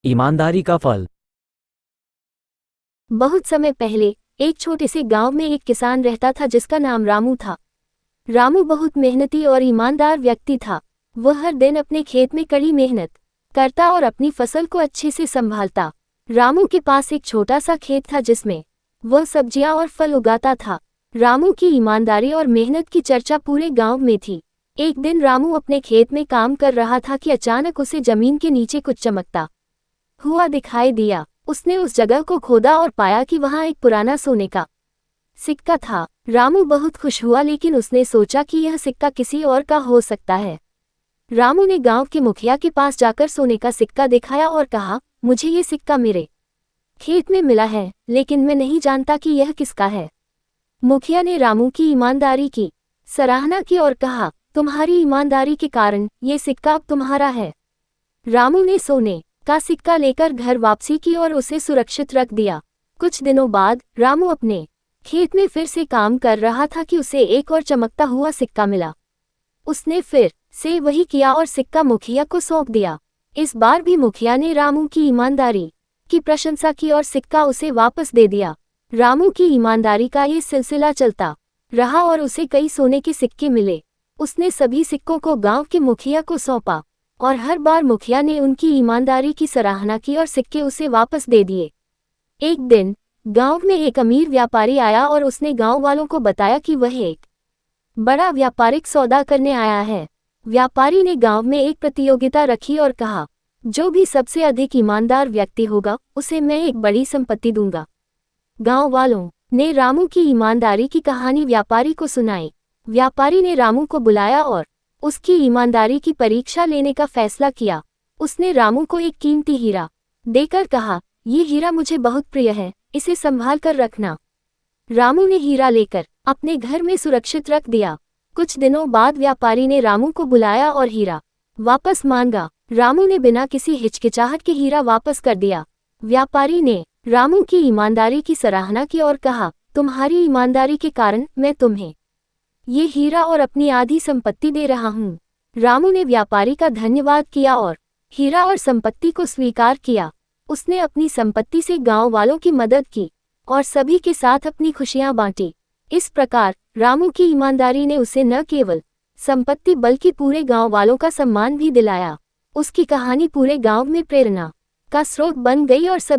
ईमानदारी का फल। बहुत समय पहले एक छोटे से गांव में एक किसान रहता था जिसका नाम रामू था। रामू बहुत मेहनती और ईमानदार व्यक्ति था। वह हर दिन अपने खेत में कड़ी मेहनत करता और अपनी फसल को अच्छे से संभालता। रामू के पास एक छोटा सा खेत था जिसमें वह सब्जियां और फल उगाता था। रामू की ईमानदारी और मेहनत की चर्चा पूरे गांव में थी। एक दिन रामू अपने खेत में काम कर रहा था कि अचानक उसे जमीन के नीचे कुछ चमकता हुआ दिखाई दिया। उसने उस जगह को खोदा और पाया कि वहां एक पुराना सोने का सिक्का था। रामू बहुत खुश हुआ, लेकिन उसने सोचा कि यह सिक्का किसी और का हो सकता है। रामू ने गांव के मुखिया के पास जाकर सोने का सिक्का दिखाया और कहा, मुझे ये सिक्का मेरे खेत में मिला है, लेकिन मैं नहीं जानता कि यह किसका है। मुखिया ने रामू की ईमानदारी की सराहना की और कहा, तुम्हारी ईमानदारी के कारण ये सिक्का अब तुम्हारा है। रामू ने सोने का सिक्का लेकर घर वापसी की और उसे सुरक्षित रख दिया। कुछ दिनों बाद रामू अपने खेत में फिर से काम कर रहा था कि उसे एक और चमकता हुआ सिक्का मिला। उसने फिर से वही किया और सिक्का मुखिया को सौंप दिया। इस बार भी मुखिया ने रामू की ईमानदारी की प्रशंसा की और सिक्का उसे वापस दे दिया। रामू की ईमानदारी का ये सिलसिला चलता रहा और उसे कई सोने के सिक्के मिले। उसने सभी सिक्कों को गांव के मुखिया को सौंपा और हर बार मुखिया ने उनकी ईमानदारी की सराहना की और सिक्के उसे वापस दे दिए। एक दिन गांव में एक अमीर व्यापारी आया और उसने गांव वालों को बताया कि वह एक बड़ा व्यापारिक सौदा करने आया है। व्यापारी ने गांव में एक प्रतियोगिता रखी और कहा, जो भी सबसे अधिक ईमानदार व्यक्ति होगा उसे मैं एक बड़ी संपत्ति दूंगा। गांव वालों ने रामू की ईमानदारी की कहानी व्यापारी को सुनाई। व्यापारी ने रामू को बुलाया और उसकी ईमानदारी की परीक्षा लेने का फैसला किया। उसने रामू को एक कीमती हीरा देकर कहा, ये हीरा मुझे बहुत प्रिय है, इसे संभाल कर रखना। रामू ने हीरा लेकर अपने घर में सुरक्षित रख दिया। कुछ दिनों बाद व्यापारी ने रामू को बुलाया और हीरा वापस मांगा। रामू ने बिना किसी हिचकिचाहट के हीरा वापस कर दिया। व्यापारी ने रामू की ईमानदारी की सराहना की और कहा, तुम्हारी ईमानदारी के कारण मैं तुम्हें ये हीरा और अपनी आधी संपत्ति दे रहा हूँ। रामू ने व्यापारी का धन्यवाद किया और हीरा और संपत्ति को स्वीकार किया। उसने अपनी संपत्ति से गांव वालों की मदद की और सभी के साथ अपनी खुशियां बांटी। इस प्रकार रामू की ईमानदारी ने उसे न केवल संपत्ति बल्कि पूरे गांव वालों का सम्मान भी दिलाया। उसकी कहानी पूरे गांव में प्रेरणा का स्रोत बन गई और सभी